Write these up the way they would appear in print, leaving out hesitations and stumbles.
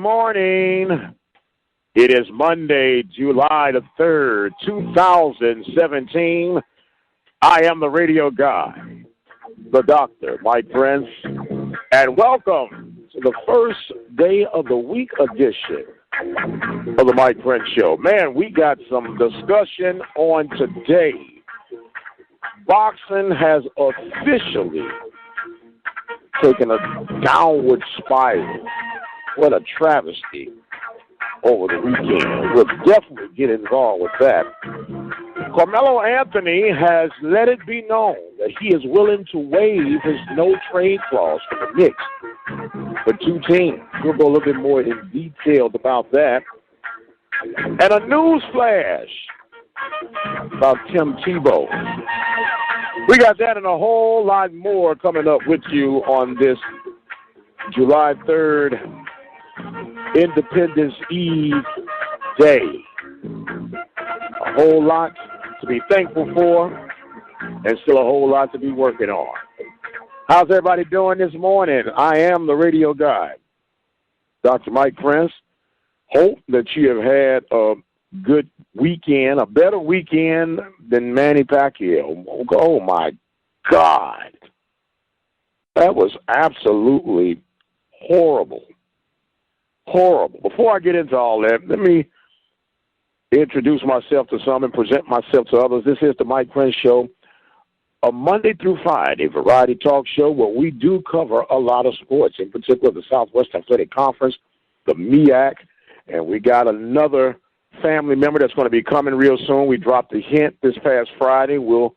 morning. It is Monday, July the 3rd, 2017. I am the radio guy, the doctor, Mike Prince, and welcome to the first day of the week edition of the Mike Prince Show. Man, we got some discussion on today. Boxing has officially taken a downward spiral. What a travesty over the weekend. We'll definitely get involved with that. Carmelo Anthony has let it be known that he is willing to waive his no-trade clause for the Knicks for two teams. We'll go a little bit more in detail about that. And a news flash about Tim Tebow. We got that and a whole lot more coming up with you on this July 3rd, Independence Eve Day. A whole lot to be thankful for and still a whole lot to be working on. How's everybody doing this morning? I am the radio guy, Dr. Mike Prince. Hope that you have had a good weekend, a better weekend than Manny Pacquiao. Oh, my God. That was absolutely horrible. Horrible. Before I get into all that, let me introduce myself to some and present myself to others. This is the Mike Prince Show, a Monday through Friday variety talk show where we do cover a lot of sports, in particular the Southwest Athletic Conference, the MEAC, and we got another family member that's going to be coming real soon. We dropped a hint this past Friday. We'll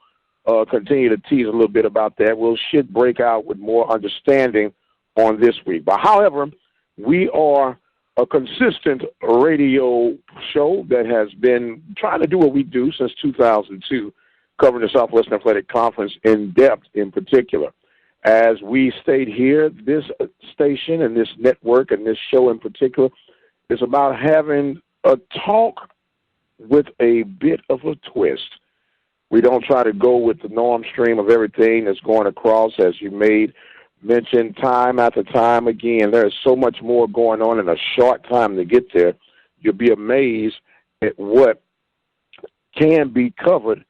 continue to tease a little bit about that. We'll should break out with more understanding on this week. But however, we are a consistent radio show that has been trying to do what we do since 2002, covering the Southwestern Athletic Conference in depth in particular. As we state here, this station and this network and this show in particular is about having a talk with a bit of a twist. We don't try to go with the norm stream of everything that's going across, as you made mention time after time again. There's so much more going on in a short time to get there. You'll be amazed at what can be covered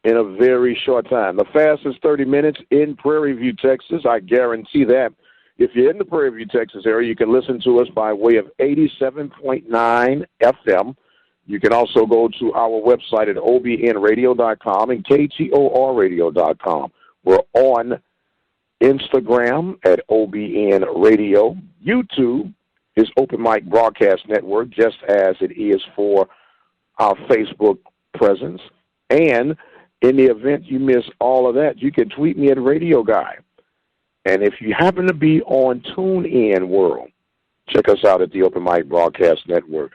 in a very short time. The fastest 30 minutes in Prairie View, Texas. I guarantee that. If you're in the Prairie View, Texas area, you can listen to us by way of 87.9 FM. You can also go to our website at obnradio.com and ktorradio.com. We're on Instagram at OBN Radio. YouTube is Open Mic Broadcast Network, just as it is for our Facebook presence. And in the event you miss all of that, you can tweet me at Radio Guy. And if you happen to be on TuneIn World, check us out at the Open Mic Broadcast Network.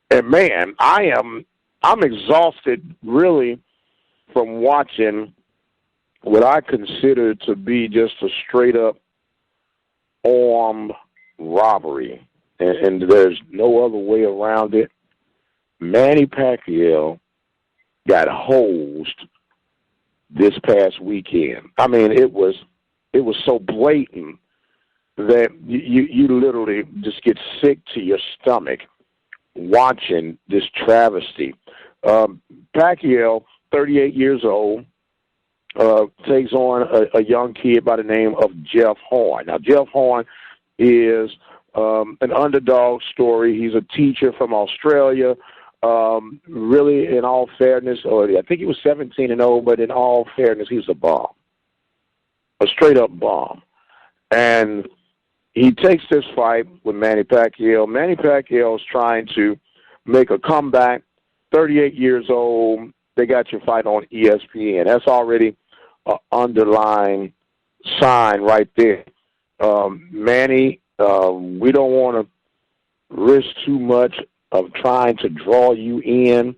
And man, I'm exhausted really from watching what I consider to be just a straight up armed robbery. And there's no other way around it. Manny Pacquiao got hosed this past weekend. I mean, it was so blatant that you literally just get sick to your stomach watching this travesty. Pacquiao, 38 years old, takes on a young kid by the name of Jeff Horn. Now, Jeff Horn is an underdog story. He's a teacher from Australia. Really, in all fairness, I think he was 17-0, but in all fairness, he's a bomb. A straight-up bomb. And he takes this fight with Manny Pacquiao. Manny Pacquiao is trying to make a comeback. 38 years old. They got your fight on ESPN. That's already an underlying sign right there. Manny, we don't want to risk too much of trying to draw you in.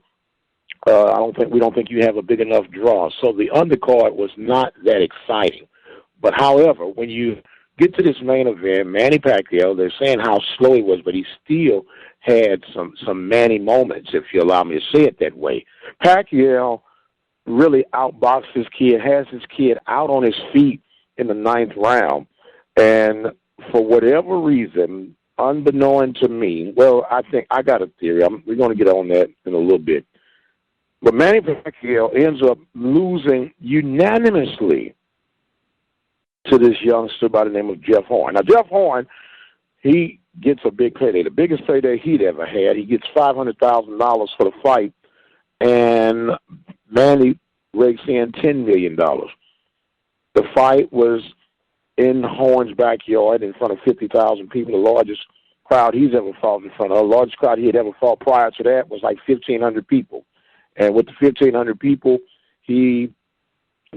We don't think you have a big enough draw. So the undercard was not that exciting. But however, when you get to this main event, Manny Pacquiao, they're saying how slow he was, but he still had some Manny moments, if you allow me to say it that way. Pacquiao really outboxed his kid, has his kid out on his feet in the 9th round. And for whatever reason, unbeknown to me, well, I think I got a theory. We're going to get on that in a little bit. But Manny Pacquiao ends up losing unanimously to this youngster by the name of Jeff Horn. Now, Jeff Horn, he gets a big payday, the biggest payday he'd ever had. He gets $500,000 for the fight, and Manny rakes in $10 million. The fight was in Horn's backyard in front of 50,000 people, the largest crowd he's ever fought in front of. The largest crowd he had ever fought prior to that was like 1,500 people. And with the 1,500 people, he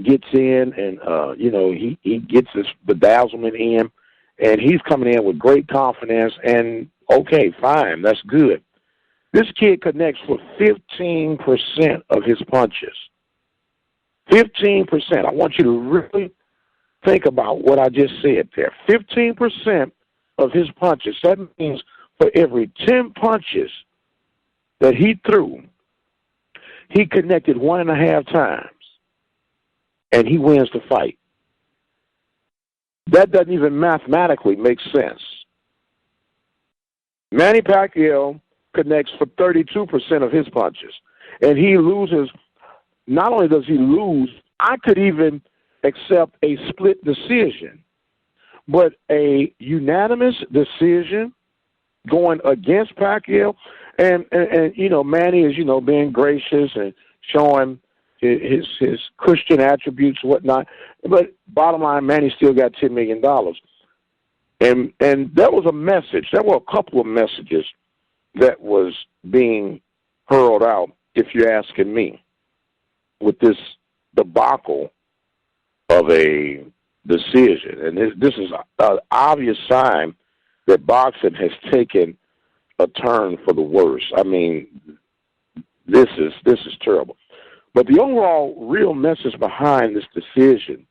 gets in and, he gets this bedazzlement in, and he's coming in with great confidence, and, okay, fine, that's good. This kid connects for 15% of his punches. 15%. I want you to really think about what I just said there. 15% of his punches. That means for every 10 punches that he threw, he connected 1.5 times, and he wins the fight. That doesn't even mathematically make sense. Manny Pacquiao connects for 32% of his punches, and he loses. Not only does he lose, I could even accept a split decision, but a unanimous decision going against Pacquiao, and Manny is, being gracious and showing his Christian attributes and whatnot. But bottom line, Manny still got $10 million. And that was a message. There were a couple of messages that was being hurled out, if you're asking me, with this debacle of a decision. And this is an obvious sign that boxing has taken a turn for the worse. I mean, this is terrible. But the overall real message behind this decision,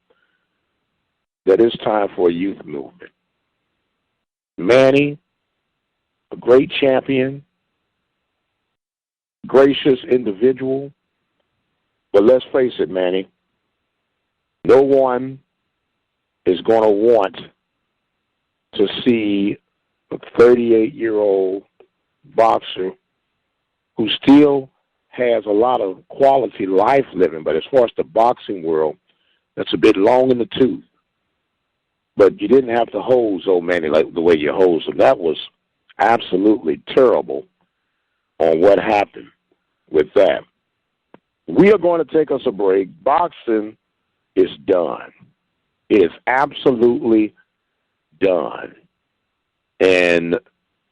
that it's time for a youth movement. Manny, a great champion, gracious individual, but let's face it, Manny, no one is going to want to see a 38-year-old boxer who still has a lot of quality life living, but as far as the boxing world, that's a bit long in the tooth. But you didn't have to hose old Manny like the way you hosed him. That was absolutely terrible on what happened with that. We are going to take us a break. Boxing is done. It is absolutely done. And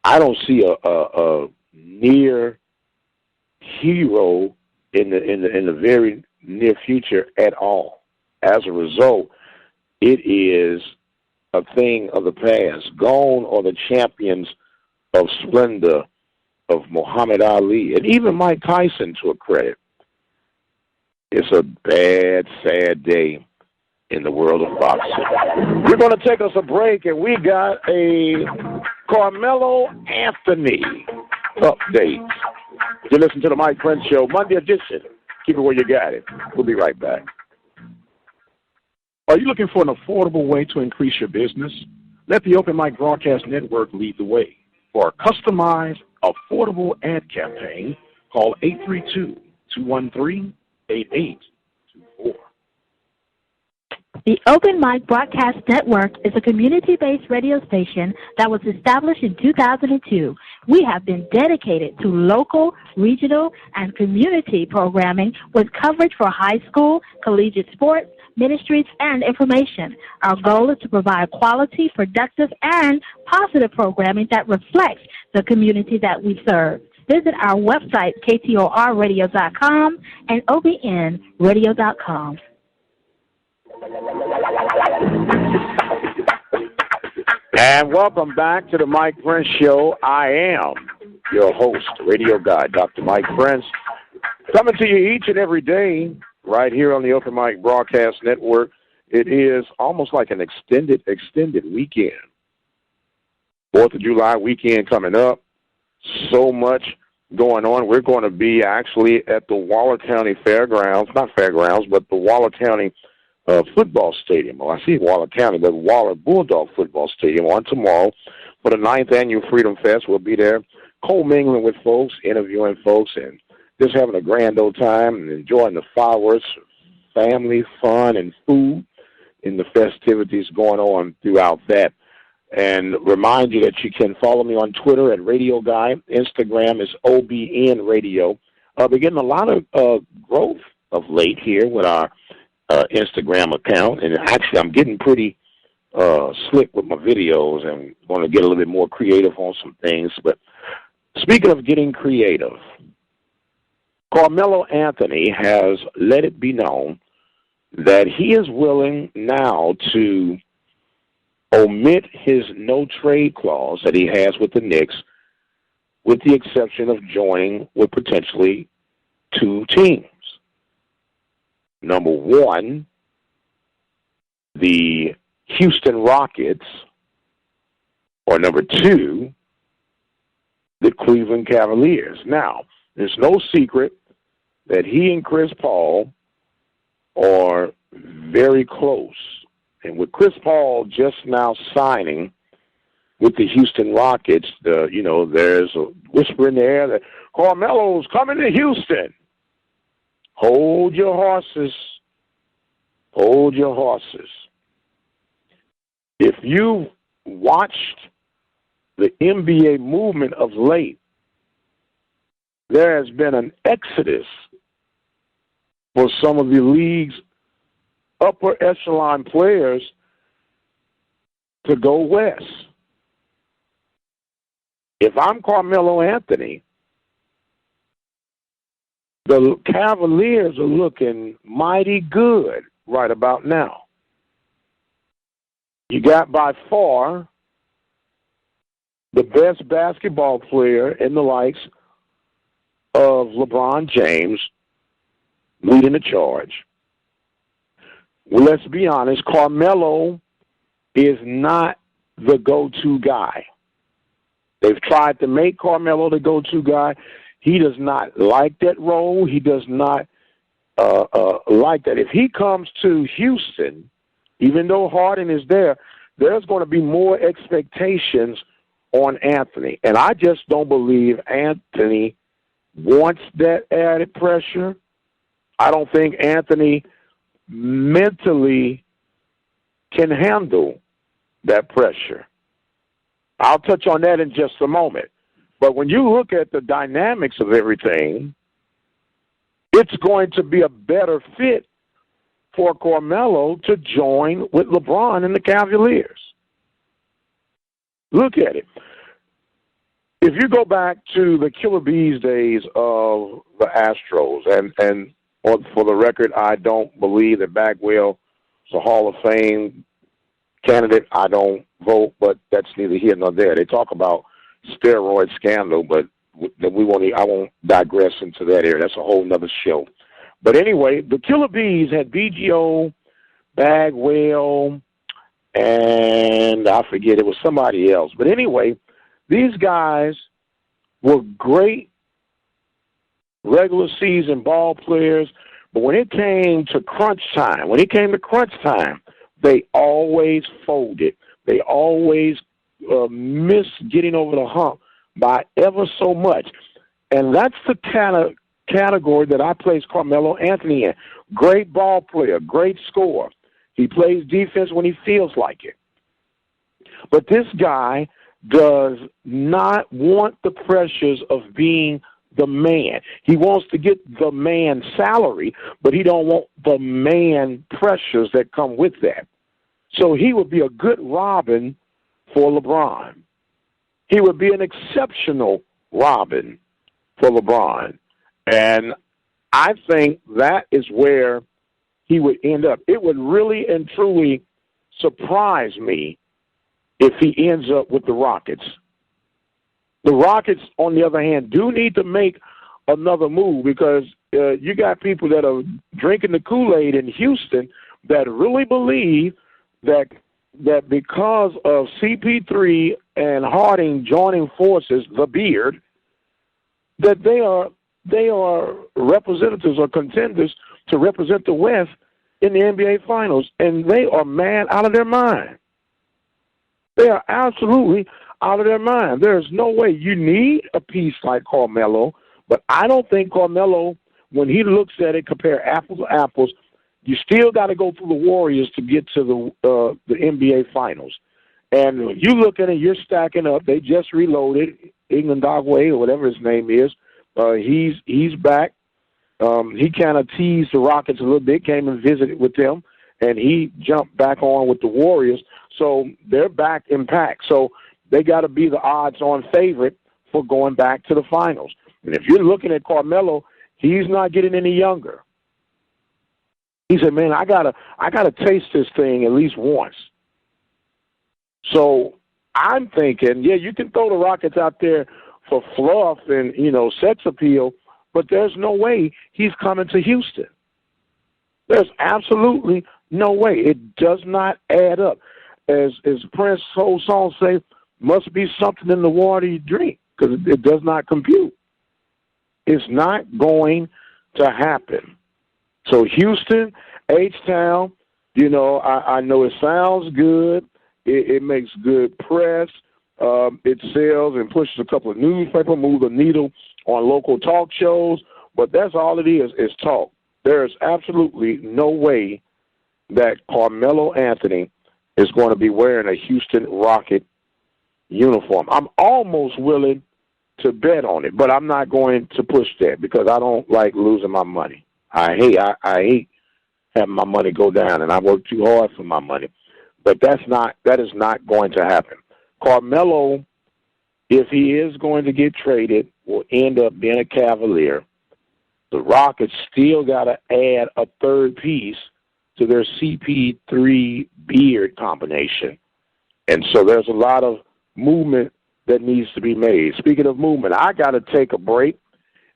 I don't see a near hero in the very near future at all. As a result, it is a thing of the past. Gone are the champions of splendor of Muhammad Ali and even Mike Tyson, to a credit. It's a bad, sad day in the world of boxing. We're going to take us a break, and we got a Carmelo Anthony update. You listen to the Mike Prince Show, Monday edition. Keep it where you got it. We'll be right back. Are you looking for an affordable way to increase your business? Let the Open Mic Broadcast Network lead the way. For a customized, affordable ad campaign, call 832-213-8824. The Open Mic Broadcast Network is a community-based radio station that was established in 2002. We have been dedicated to local, regional, and community programming with coverage for high school, collegiate sports, ministries, and information. Our goal is to provide quality, productive, and positive programming that reflects the community that we serve. Visit our website, ktorradio.com and obnradio.com. And welcome back to the Mike Prince Show. I am your host, radio guy, Dr. Mike Prince, coming to you each and every day right here on the Open Mic Broadcast Network. It is almost like an extended weekend. 4th of July weekend coming up. So much going on. We're going to be actually at the Waller County Fairgrounds, not Fairgrounds, but the Waller County football stadium. Well, I see Waller County, but Waller Bulldog Football Stadium on tomorrow for the 9th Annual Freedom Fest. We'll be there co-mingling with folks, interviewing folks, and just having a grand old time and enjoying the fireworks, family, fun, and food in the festivities going on throughout that. And remind you that you can follow me on Twitter at Radio Guy. Instagram is OBN Radio. We're getting a lot of growth of late here with our Instagram account. And actually, I'm getting pretty slick with my videos and want to get a little bit more creative on some things. But speaking of getting creative, Carmelo Anthony has let it be known that he is willing now to omit his no-trade clause that he has with the Knicks, with the exception of joining with potentially 2 teams. Number one, the Houston Rockets, or number 2, the Cleveland Cavaliers. Now, there's no secret that he and Chris Paul are very close. And with Chris Paul just now signing with the Houston Rockets, there's a whisper in the air that Carmelo's coming to Houston. Hold your horses. Hold your horses. If you've watched the NBA movement of late, there has been an exodus for some of the league's upper echelon players to go west. If I'm Carmelo Anthony, the Cavaliers are looking mighty good right about now. You got by far the best basketball player in the likes of LeBron James leading the charge. Well, let's be honest, Carmelo is not the go-to guy. They've tried to make Carmelo the go-to guy. He does not like that role. He does not like that. If he comes to Houston, even though Harden is there, there's going to be more expectations on Anthony. And I just don't believe Anthony wants that added pressure. I don't think Anthony mentally can handle that pressure. I'll touch on that in just a moment. But when you look at the dynamics of everything, it's going to be a better fit for Carmelo to join with LeBron and the Cavaliers. Look at it. If you go back to the Killer Bees days of the Astros, and for the record, I don't believe that Bagwell is a Hall of Fame candidate. I don't vote, but that's neither here nor there. They talk about steroid scandal, but I won't digress into that area. That's a whole nother show. But anyway, the Killer Bees had BGO, Bagwell, and I forget, it was somebody else. But anyway, these guys were great regular season ball players, but when it came to crunch time, they always folded. They always missed getting over the hump by ever so much. And that's the kind of category that I place Carmelo Anthony in. Great ball player, great scorer. He plays defense when he feels like it. But this guy does not want the pressures of being the man. He wants to get the man salary, but he don't want the man pressures that come with that. So he would be a good Robin for LeBron. He would be an exceptional Robin for LeBron. And I think that is where he would end up. It would really and truly surprise me if he ends up with the Rockets. The Rockets, on the other hand, do need to make another move because you got people that are drinking the Kool-Aid in Houston that really believe that because of CP3 and Harding joining forces, the Beard, that they are representatives or contenders to represent the West in the NBA Finals, and they are mad out of their mind. They are absolutely out of their mind. There's no way. You need a piece like Carmelo, but I don't think Carmelo, when he looks at it, compare apples to apples, you still got to go through the Warriors to get to the NBA Finals. And you look at it, you're stacking up. They just reloaded. Iglandagwe, or whatever his name is, he's back. He kind of teased the Rockets a little bit, came and visited with them, and he jumped back on with the Warriors. So they're back in pack. So they got to be the odds-on favorite for going back to the finals. And if you're looking at Carmelo, he's not getting any younger. He said, "Man, I gotta taste this thing at least once." So I'm thinking, yeah, you can throw the Rockets out there for fluff and, sex appeal, but there's no way he's coming to Houston. There's absolutely no way. It does not add up. As Prince's whole song say, must be something in the water you drink, because it does not compute. It's not going to happen. So Houston, H-Town, I know it sounds good. It makes good press. It sells and pushes a couple of newspapers, move the needle on local talk shows, but that's all it is talk. There is absolutely no way that Carmelo Anthony is going to be wearing a Houston Rocket uniform. I'm almost willing to bet on it, but I'm not going to push that because I don't like losing my money. I hate having my money go down, and I work too hard for my money. But that is not going to happen. Carmelo, if he is going to get traded, will end up being a Cavalier. The Rockets still got to add a third piece to their CP3 Beard combination. And so there's a lot of movement that needs to be made. Speaking of movement, I got to take a break.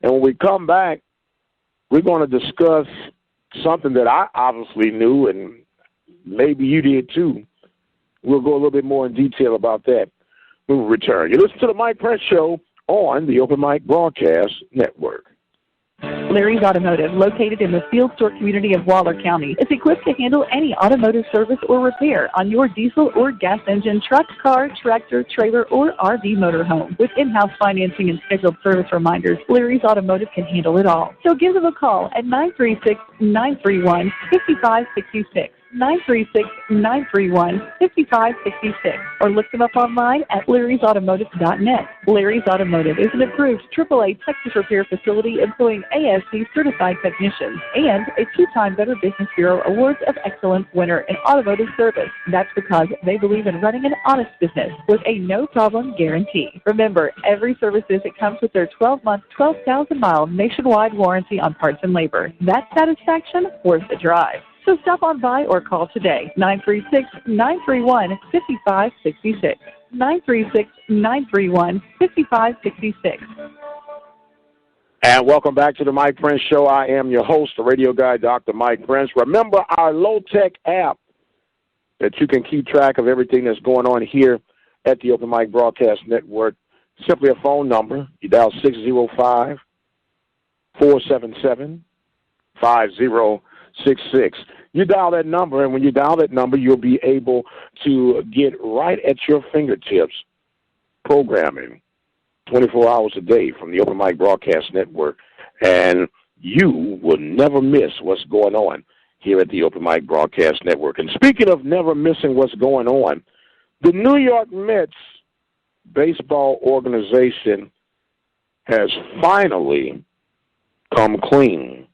And when we come back, we're going to discuss something that I obviously knew, and maybe you did too. We'll go a little bit more in detail about that when we return. You listen to the Mike Prince Show on the Open Mic Broadcast Network. Larry's Automotive, located in the Field Store community of Waller County, is equipped to handle any automotive service or repair on your diesel or gas engine, truck, car, tractor, trailer, or RV motorhome. With in-house financing and scheduled service reminders, Larry's Automotive can handle it all. So give them a call at 936-931-5566. 936-931-5566, or look them up online at larrysautomotive.net. Larry's Automotive is an approved AAA Texas repair facility employing ASC certified technicians and a 2-time Better Business Bureau Awards of Excellence winner in automotive service. That's because they believe in running an honest business with a no-problem guarantee. Remember, every service visit comes with their 12-month, 12,000-mile nationwide warranty on parts and labor. That satisfaction worth the drive. So stop on by or call today, 936-931-5566, 936-931-5566. And welcome back to the Mike Prince Show. I am your host, the radio guy, Dr. Mike Prince. Remember our low-tech app that you can keep track of everything that's going on here at the Open Mic Broadcast Network. Simply a phone number. You dial 605-477-5066. You dial that number, and when you dial that number, you'll be able to get right at your fingertips programming 24 hours a day from the Open Mic Broadcast Network, and you will never miss what's going on here at the Open Mic Broadcast Network. And speaking of never missing what's going on, the New York Mets baseball organization has finally come clean,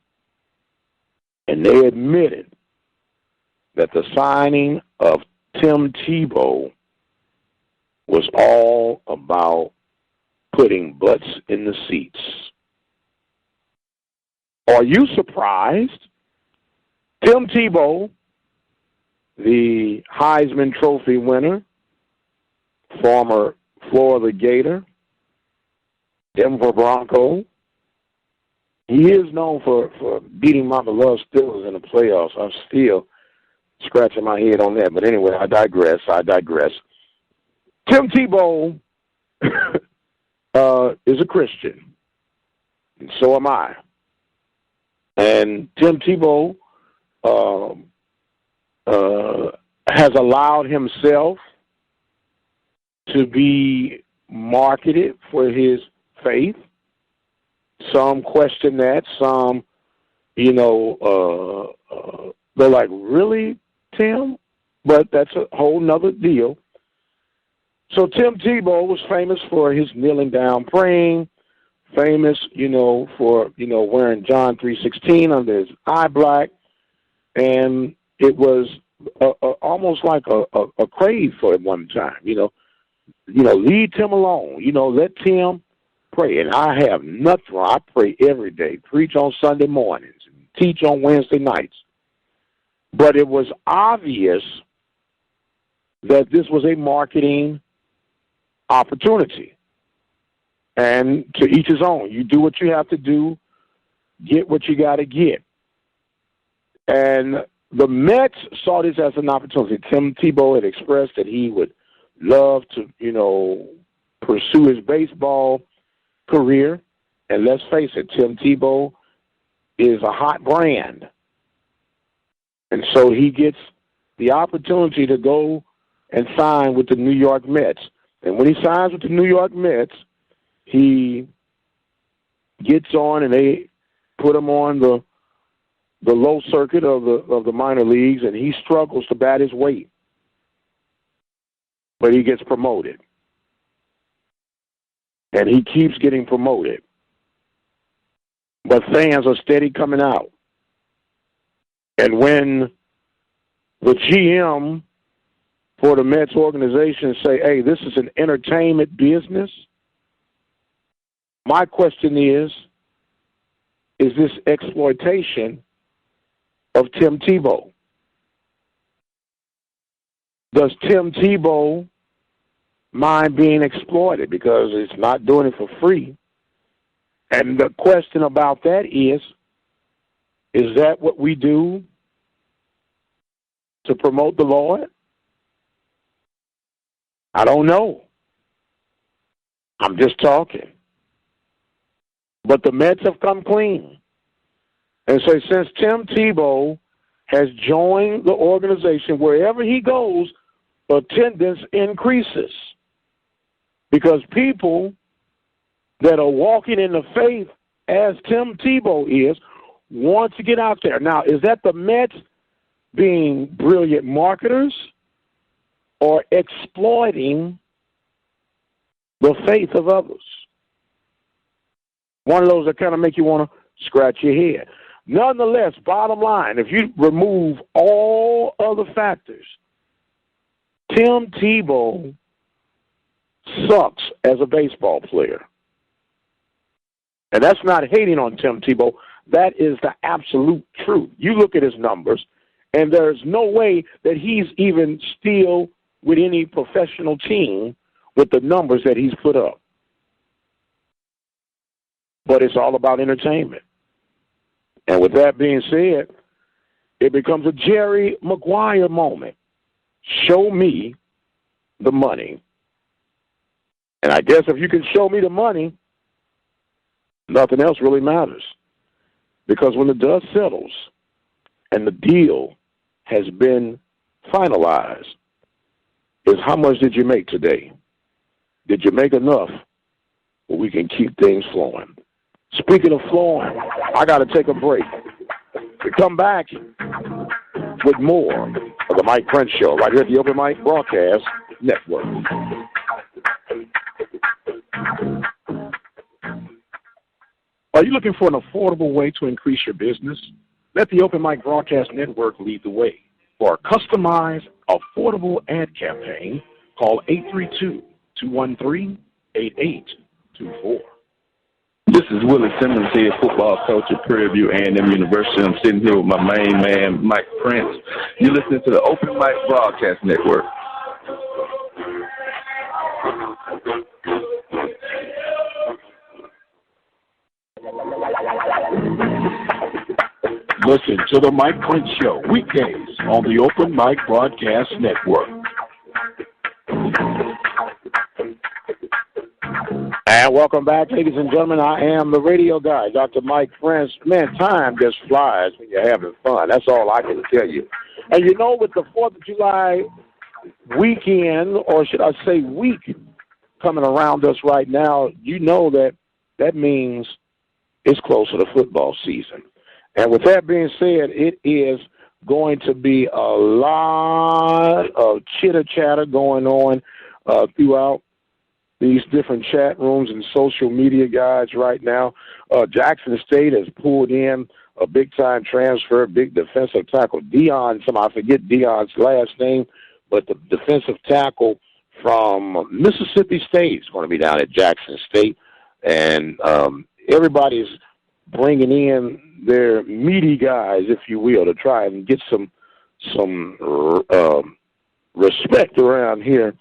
and they admitted that the signing of Tim Tebow was all about putting butts in the seats. Are you surprised? Tim Tebow, the Heisman Trophy winner, former Florida Gator, Denver Bronco, he is known for beating my beloved Steelers in the playoffs. I'm still scratching my head on that. But anyway, I digress. Tim Tebow is a Christian, and so am I. And Tim Tebow has allowed himself to be marketed for his faith. Some question that. Some, they're like, really, Tim? But that's a whole nother deal. So Tim Tebow was famous for his kneeling down praying, famous, for, wearing John 3:16 under his eye black. And it was almost like a crave for him one time, leave Tim alone, let Tim pray. And I have nothing wrong. I pray every day, preach on Sunday mornings, and teach on Wednesday nights. But it was obvious that this was a marketing opportunity. And to each his own. You do what you have to do, get what you got to get. And the Mets saw this as an opportunity. Tim Tebow had expressed that he would love to, pursue his baseball career. And let's face it, Tim Tebow is a hot brand. And so he gets the opportunity to go and sign with the New York Mets. And when he signs with the New York Mets, he gets on and they put him on the low circuit of the minor leagues, and he struggles to bat his weight. But he gets promoted. And he keeps getting promoted. But fans are steady coming out. And when the GM for the Mets organization say, hey, this is an entertainment business, my question is this exploitation of Tim Tebow? Does Tim Tebow mind being exploited because it's not doing it for free? And the question about that is that what we do to promote the Lord? I don't know. I'm just talking. But the Mets have come clean. And so since Tim Tebow has joined the organization, wherever he goes, attendance increases. Because people that are walking in the faith as Tim Tebow is want to get out there. Now, is that the Mets being brilliant marketers or exploiting the faith of others? One of those that kind of make you want to scratch your head. Nonetheless, bottom line, if you remove all other factors, Tim Tebow sucks as a baseball player. And that's not hating on Tim Tebow. That is the absolute truth. You look at his numbers, and there's no way that he's even still with any professional team with the numbers that he's put up. But it's all about entertainment. And with that being said, it becomes a Jerry Maguire moment. Show me the money. And I guess if you can show me the money, nothing else really matters. Because when the dust settles and the deal has been finalized, is how much did you make today? Did you make enough where we can keep things flowing? Speaking of flowing, I got to take a break. We come back with more of the Mike Prince Show right here at the Open Mic Broadcast Network. Are you looking for an affordable way to increase your business? Let the Open Mic Broadcast Network lead the way. For a customized, affordable ad campaign, call 832-213-8824. This is Willie Simmons here, football coach at Prairie View A&M University. I'm sitting here with my main man, Mike Prince. You're listening to the Open Mic Broadcast Network. Listen to the Mike Prince Show weekdays on the Open Mic Broadcast Network. And welcome back, ladies and gentlemen. I am the radio guy, Dr. Mike Prince. Man, time just flies when you're having fun. That's all I can tell you. And you know, with the 4th of July weekend, or should I say week, coming around us right now, you know that means it's closer to football season. And with that being said, it is going to be a lot of chitter-chatter going on throughout these different chat rooms and social media guides right now. Jackson State has pulled in a big-time transfer, big defensive tackle, I forget Dion's last name, but the defensive tackle from Mississippi State is going to be down at Jackson State. And everybody's bringing in their meaty guys, if you will, to try and get some respect around here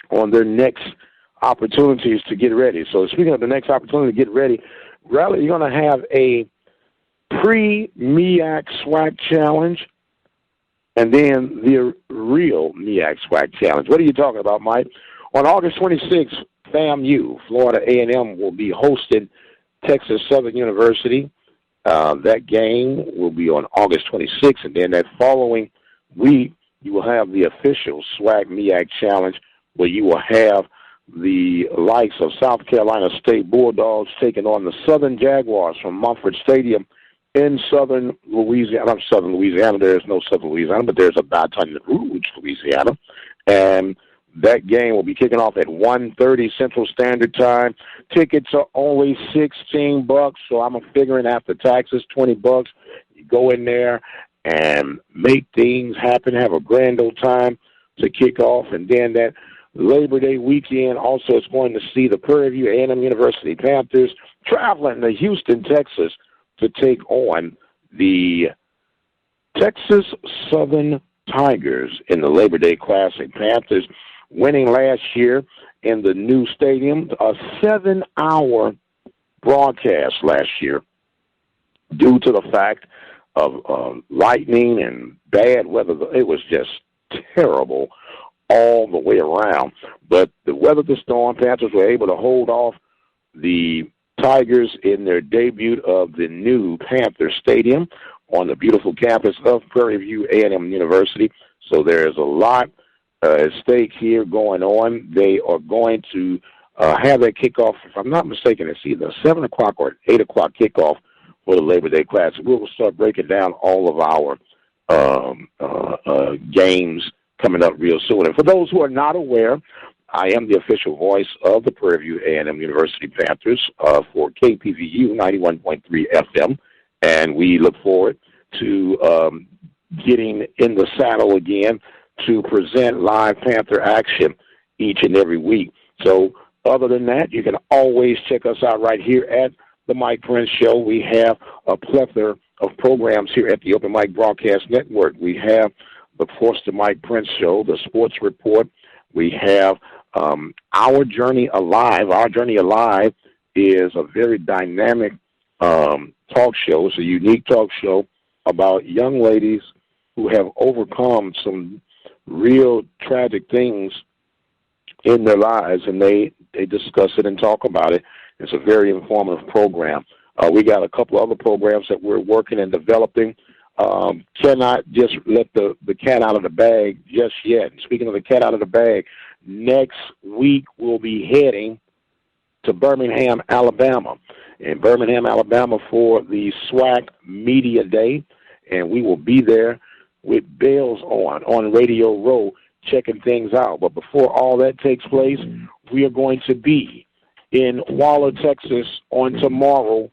on their next opportunities to get ready. So speaking of the next opportunity to get ready, Raleigh, you're going to have a pre-MEAC SWAC challenge and then the real MEAC SWAC challenge. What are you talking about, Mike? On August 26th, FAMU, Florida A&M, will be hosting Texas Southern University. That game will be on August 26th, and then that following week, you will have the official SWAC MEAC challenge where you will have the likes of South Carolina State Bulldogs taking on the Southern Jaguars from Mumford Stadium in Southern Louisiana. There is no Southern Louisiana, but there's a Baton Rouge, Louisiana. And that game will be kicking off at 1:30 Central Standard Time. Tickets are only $16, so I'm figuring after taxes, $20. You go in there and make things happen, have a grand old time to kick off, and then that Labor Day weekend also is going to see the Prairie View A&M University Panthers traveling to Houston, Texas to take on the Texas Southern Tigers in the Labor Day Classic. Panthers winning last year in the new stadium, a 7-hour broadcast last year due to the fact of lightning and bad weather. It was just terrible all the way around. But the weather the storm, Panthers were able to hold off the Tigers in their debut of the new Panther Stadium on the beautiful campus of Prairie View A&M University. So there's a lot at stake here going on. They are going to have that kickoff, if I'm not mistaken, it's either 7 o'clock or 8 o'clock kickoff for the Labor Day Classic. We'll start breaking down all of our games coming up real soon. And for those who are not aware, I am the official voice of the Prairie View A&M University Panthers for KPVU 91.3 FM, and we look forward to getting in the saddle again to present live Panther action each and every week. So other than that, you can always check us out right here at the Mike Prince Show. We have a plethora of programs here at the Open Mic Broadcast Network. We have the Forster Mike Prince Show, the Sports Report. We have Our Journey Alive. Our Journey Alive is a very dynamic talk show. It's a unique talk show about young ladies who have overcome some real tragic things in their lives, and they discuss it and talk about it. It's a very informative program. We got a couple other programs that we're working and developing. Cannot just let the cat out of the bag just yet. Speaking of the cat out of the bag, next week we'll be heading to Birmingham, Alabama. In Birmingham, Alabama for the SWAC Media Day, and we will be there with bells on Radio Row, checking things out. But before all that takes place, we are going to be in Waller, Texas on tomorrow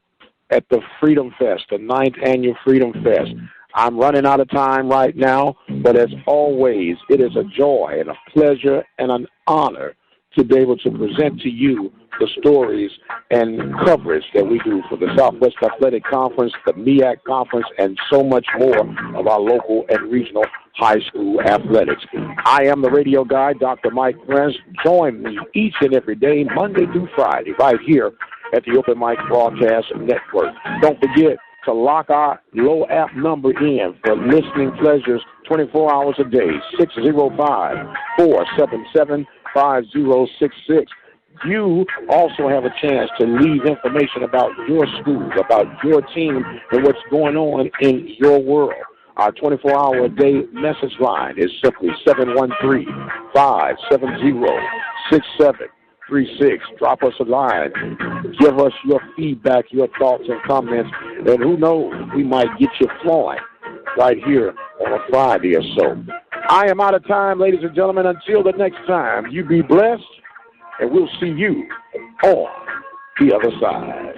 at the Freedom Fest, the 9th Annual Freedom Fest. I'm running out of time right now, but as always, it is a joy and a pleasure and an honor to be able to present to you the stories and coverage that we do for the Southwest Athletic Conference, the MEAC Conference, and so much more of our local and regional high school athletics. I am the radio guy, Dr. Mike Prince. Join me each and every day, Monday through Friday, right here at the Open Mic Broadcast Network. Don't forget to lock our low app number in for listening pleasures 24 hours a day, 605-477-5066. you also have a chance to leave information about your school, about your team, and what's going on in your world. Our 24-hour-a-day message line is simply 713-570-6736. Drop us a line. Give us your feedback, your thoughts and comments, and who knows, we might get you flowing right here on a Friday or so. I am out of time, ladies and gentlemen. Until the next time, you be blessed, and we'll see you on the other side.